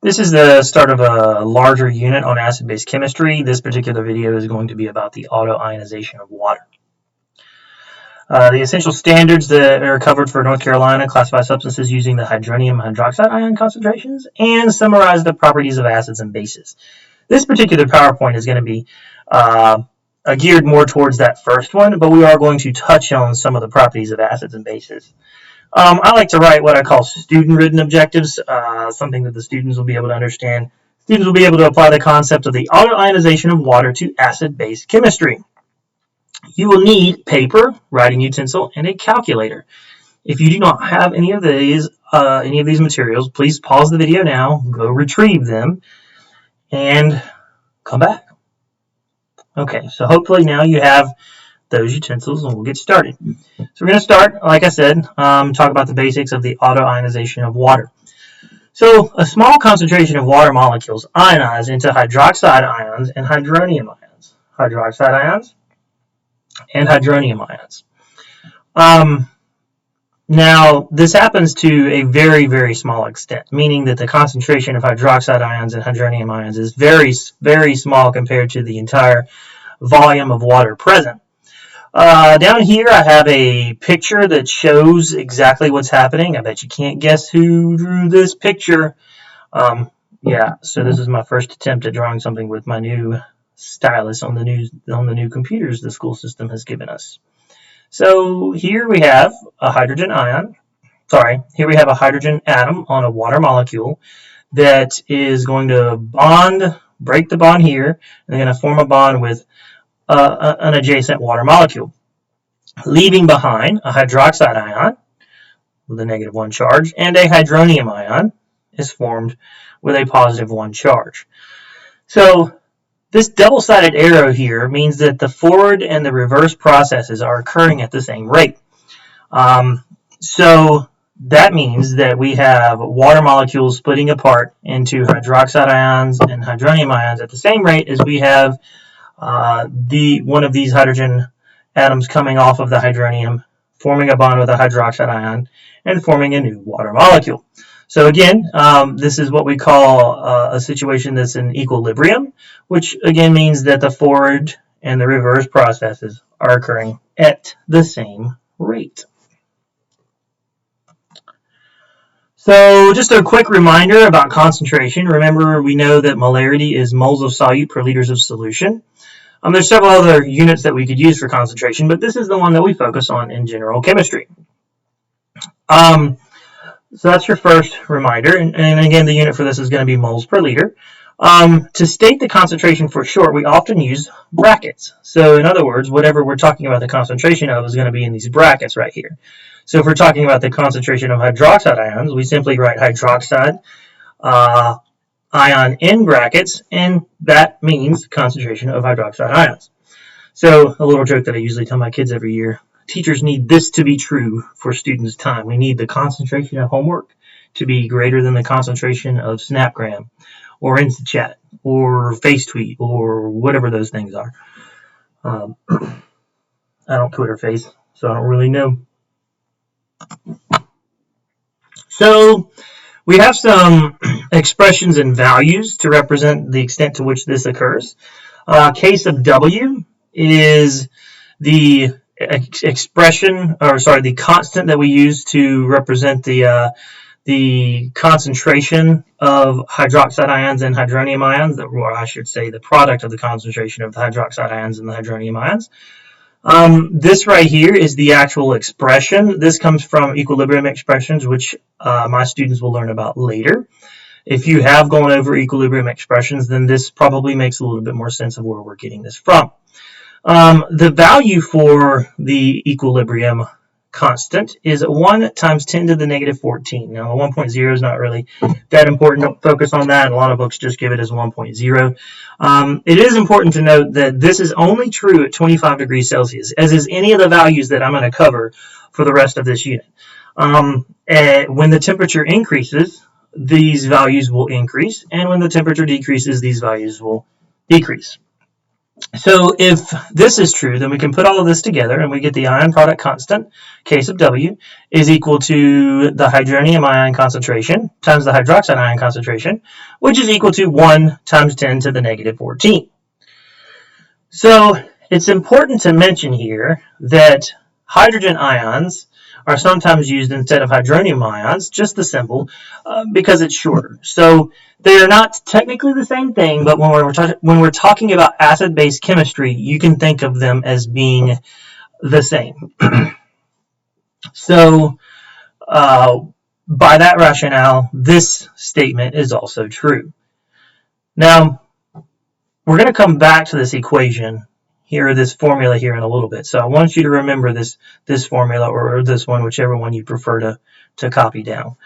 This is the start of a larger unit on acid-base chemistry. This particular video is going to be about the autoionization of water. The essential standards that are covered for North Carolina classify substances using the hydronium hydroxide ion concentrations and summarize the properties of acids and bases. This particular PowerPoint is going to be geared more towards that first one, but we are going to touch on some of the properties of acids and bases. I like to write what I call student-written objectives, something that the students will be able to understand. Students will be able to apply the concept of the autoionization of water to acid-base chemistry. You will need paper, writing utensil, and a calculator. If you do not have any of these materials, please pause the video now, go retrieve them, and come back. Okay, so hopefully now you have those utensils and we'll get started. So we're going to start, like I said, talk about the basics of the autoionization of water. So a small concentration of water molecules ionize into hydroxide ions and hydronium ions. Hydroxide ions and hydronium ions. Now, this happens to a very, very small extent, meaning that the concentration of hydroxide ions and hydronium ions is very, very small compared to the entire volume of water present. Down here, I have a picture that shows exactly what's happening. I bet you can't guess who drew this picture. Yeah, so this is my first attempt at drawing something with my new stylus on the new computers the school system has given us. So here we have a hydrogen atom on a water molecule that is going to break the bond here, and they're going to form a bond with an adjacent water molecule, leaving behind a hydroxide ion with a -1 charge, and a hydronium ion is formed with a +1 charge. So this double-sided arrow here means that the forward and the reverse processes are occurring at the same rate. So that means that we have water molecules splitting apart into hydroxide ions and hydronium ions at the same rate as we have one of these hydrogen atoms coming off of the hydronium, forming a bond with a hydroxide ion, and forming a new water molecule. So again, this is what we call a situation that's in equilibrium, which again means that the forward and the reverse processes are occurring at the same rate. So just a quick reminder about concentration. Remember, we know that molarity is moles of solute per liters of solution. There's several other units that we could use for concentration, but this is the one that we focus on in general chemistry. So that's your first reminder, and again, the unit for this is going to be moles per liter. To state the concentration for short, we often use brackets. So in other words, whatever we're talking about the concentration of is going to be in these brackets right here. So if we're talking about the concentration of hydroxide ions, we simply write hydroxide ion in brackets, and that means concentration of hydroxide ions. So a little joke that I usually tell my kids every year: teachers need this to be true for students' time. We need the concentration of homework to be greater than the concentration of Snapgram or InstaChat or FaceTweet or whatever those things are. I don't Twitter face, so I don't really know. So we have some expressions and values to represent the extent to which this occurs. Case of W is the the constant that we use to represent the concentration of hydroxide ions and hydronium ions, or I should say the product of the concentration of the hydroxide ions and the hydronium ions. This right here is the actual expression. This comes from equilibrium expressions, which my students will learn about later. If you have gone over equilibrium expressions, then this probably makes a little bit more sense of where we're getting this from. The value for the equilibrium constant is 1 times 10 to the -14. Now, 1.0 is not really that important. Don't focus on that. A lot of books just give it as 1.0. It is important to note that this is only true at 25 degrees Celsius, as is any of the values that I'm going to cover for the rest of this unit. When the temperature increases, these values will increase, and when the temperature decreases, these values will decrease. So if this is true, then we can put all of this together and we get the ion product constant, K sub W, is equal to the hydronium ion concentration times the hydroxide ion concentration, which is equal to 1 times 10 to the negative 14. So it's important to mention here that hydrogen ions are sometimes used instead of hydronium ions, just the symbol, because it's shorter. So they are not technically the same thing, but when we're talking about acid-base chemistry, you can think of them as being the same. So by that rationale, this statement is also true. Now, we're going to come back to this equation here, this formula here in a little bit. So I want you to remember this formula, or this one, whichever one you prefer to copy down.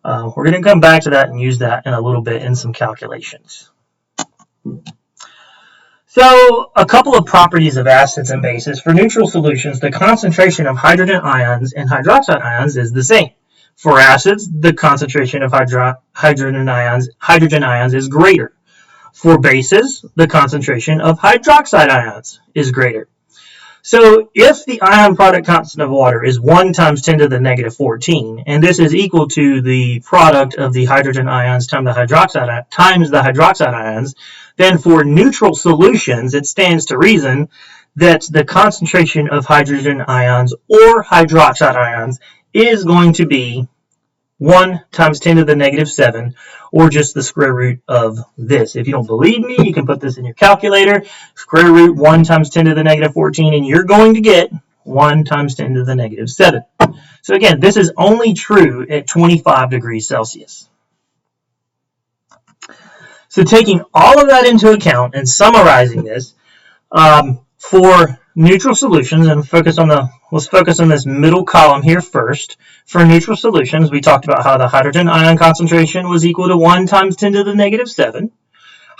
We're going to come back to that and use that in a little bit in some calculations. So a couple of properties of acids and bases. For neutral solutions, the concentration of hydrogen ions and hydroxide ions is the same. For acids, the concentration of hydrogen ions is greater. For bases, the concentration of hydroxide ions is greater. So if the ion product constant of water is 1 times 10 to the negative 14, and this is equal to the product of the hydrogen ions times the hydroxide ions, then for neutral solutions, it stands to reason that the concentration of hydrogen ions or hydroxide ions is going to be 1 times 10 to the negative 7, or just the square root of this. If you don't believe me, you can put this in your calculator. Square root 1 times 10 to the negative 14, and you're going to get 1 times 10 to the negative 7. So again, this is only true at 25 degrees Celsius. So taking all of that into account and summarizing this, for neutral solutions, and let's focus on this middle column here first. For neutral solutions, we talked about how the hydrogen ion concentration was equal to 1 times 10 to the negative 7.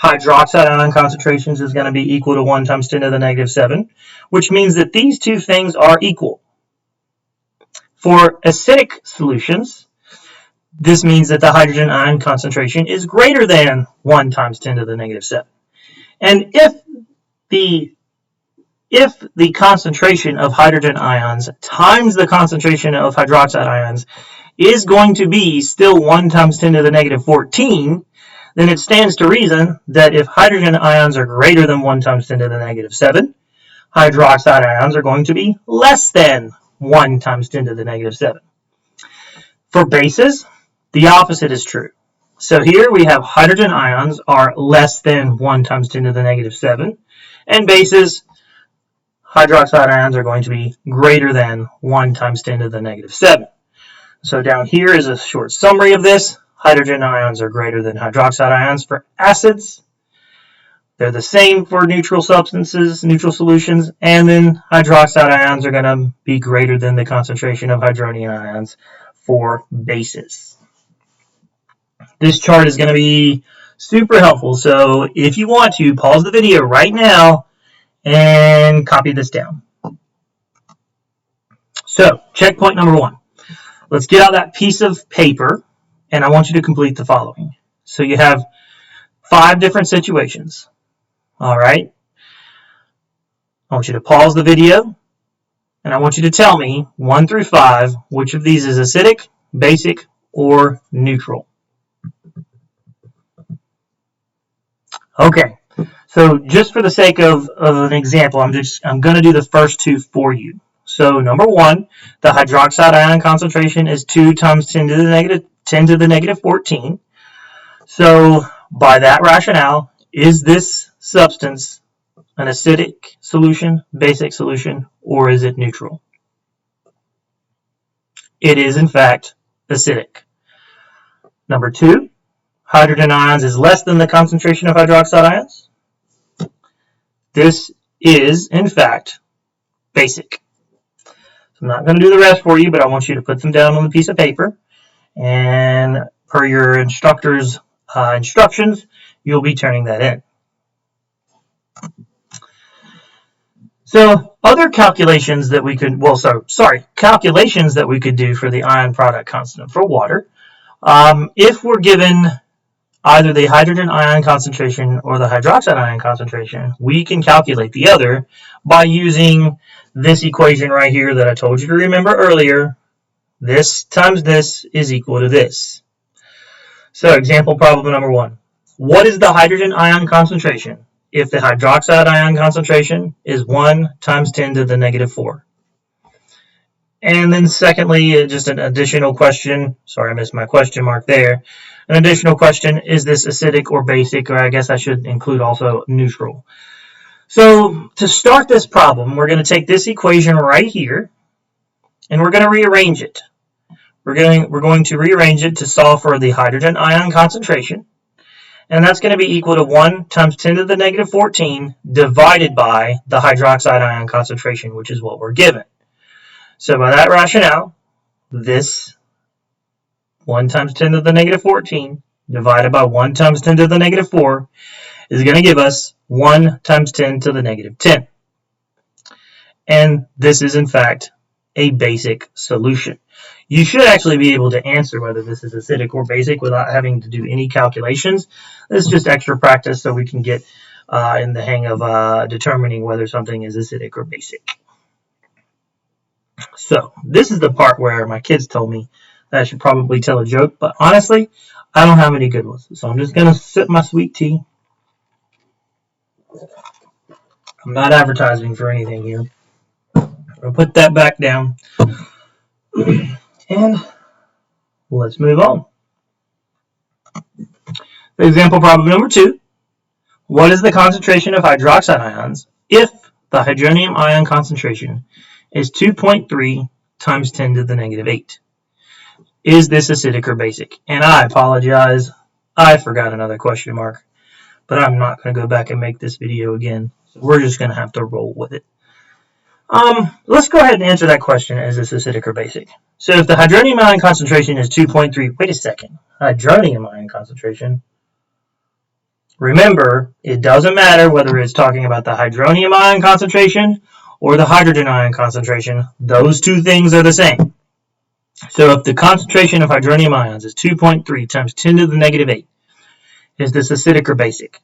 Hydroxide ion concentrations is going to be equal to 1 times 10 to the negative 7, which means that these two things are equal. For acidic solutions, this means that the hydrogen ion concentration is greater than 1 times 10 to the negative 7. And if the concentration of hydrogen ions times the concentration of hydroxide ions is going to be still 1 times 10 to the negative 14, then it stands to reason that if hydrogen ions are greater than 1 times 10 to the negative 7, hydroxide ions are going to be less than 1 times 10 to the negative 7. For bases, the opposite is true. So here we have hydrogen ions are less than 1 times 10 to the negative 7, and bases, hydroxide ions are going to be greater than 1 times 10 to the negative 7. So down here is a short summary of this. Hydrogen ions are greater than hydroxide ions for acids. They're the same for neutral substances, neutral solutions, and then hydroxide ions are going to be greater than the concentration of hydronium ions for bases. This chart is going to be super helpful, so if you want to, pause the video right now and copy this down. So, checkpoint number 1. Let's get out that piece of paper, and I want you to complete the following. So you have 5 different situations. All right? I want you to pause the video, and I want you to tell me, 1 through 5, which of these is acidic, basic, or neutral. Okay. So just for the sake of an example, I'm going to do the first 2 for you. So number 1, the hydroxide ion concentration is 2 times 10 to the negative 14. So by that rationale, is this substance an acidic solution, basic solution, or is it neutral? It is in fact acidic. Number 2, hydrogen ions is less than the concentration of hydroxide ions. This is, in fact, basic. So I'm not going to do the rest for you, but I want you to put them down on a piece of paper. And per your instructor's instructions, you'll be turning that in. So other calculations that we could, calculations that we could do for the ion product constant for water. If we're given either the hydrogen ion concentration or the hydroxide ion concentration, we can calculate the other by using this equation right here that I told you to remember earlier. This times this is equal to this. So example problem number 1. What is the hydrogen ion concentration if the hydroxide ion concentration is 1 times 10 to the negative 4? And then secondly, just an additional question. Sorry, I missed my question mark there. An additional question, is this acidic or basic? Or I guess I should include also neutral. So to start this problem, we're going to take this equation right here, and we're going to rearrange it. We're going to rearrange it to solve for the hydrogen ion concentration. And that's going to be equal to 1 times 10 to the negative 14 divided by the hydroxide ion concentration, which is what we're given. So by that rationale, this 1 times 10 to the negative 14 divided by 1 times 10 to the negative 4 is going to give us 1 times 10 to the negative 10. And this is, in fact, a basic solution. You should actually be able to answer whether this is acidic or basic without having to do any calculations. This is just extra practice so we can get in the hang of determining whether something is acidic or basic. So this is the part where my kids told me that I should probably tell a joke, but honestly, I don't have any good ones. So I'm just going to sip my sweet tea. I'm not advertising for anything here. I'll put that back down. And let's move on. Example problem number 2. What is the concentration of hydroxide ions if the hydronium ion concentration is 2.3 times 10 to the negative 8? Is this acidic or basic? And I apologize, I forgot another question mark, but I'm not going to go back and make this video again. So we're just going to have to roll with it. Let's go ahead and answer that question. Is this acidic or basic? So if the hydronium ion concentration is 2.3, wait a second, hydronium ion concentration. Remember, it doesn't matter whether it's talking about the hydronium ion concentration or the hydrogen ion concentration. Those two things are the same. So if the concentration of hydronium ions is 2.3 times 10 to the negative 8, is this acidic or basic?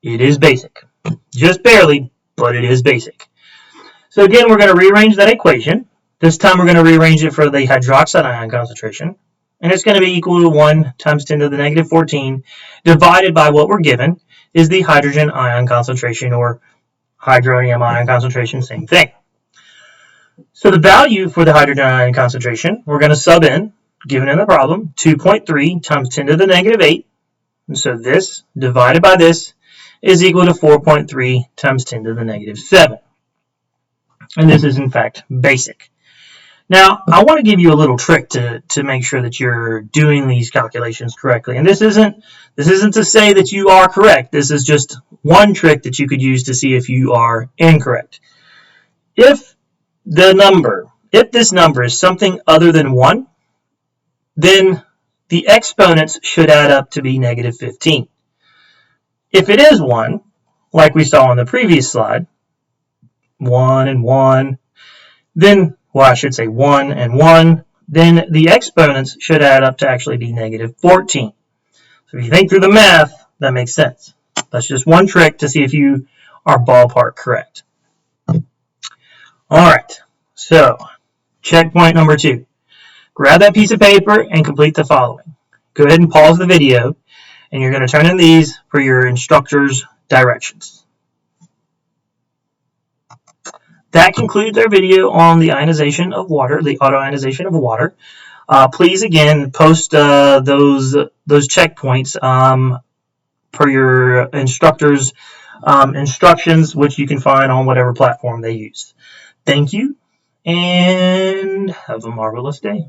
It is basic. Just barely, but it is basic. So again, we're going to rearrange that equation. This time we're going to rearrange it for the hydroxide ion concentration. And it's going to be equal to 1 times 10 to the negative 14 divided by what we're given is the hydrogen ion concentration or hydronium ion concentration, same thing. So the value for the hydrogen ion concentration, we're going to sub in, given in the problem, 2.3 times 10 to the negative 8. And so this divided by this is equal to 4.3 times 10 to the negative 7. And this is, in fact, basic. Now, I want to give you a little trick to make sure that you're doing these calculations correctly. And this isn't to say that you are correct. This is just one trick that you could use to see if you are incorrect. If this number is something other than 1, then the exponents should add up to be negative 15. If it is 1, like we saw on the previous slide, 1 and 1, then, well, I should say 1 and 1, then the exponents should add up to actually be negative 14. So if you think through the math, that makes sense. That's just one trick to see if you are ballpark correct. All right, so checkpoint number 2. Grab that piece of paper and complete the following. Go ahead and pause the video, and you're going to turn in these for your instructor's directions. That concludes our video on the ionization of water, the autoionization of water. Please, again, post those checkpoints per your instructor's instructions, which you can find on whatever platform they use. Thank you, and have a marvelous day.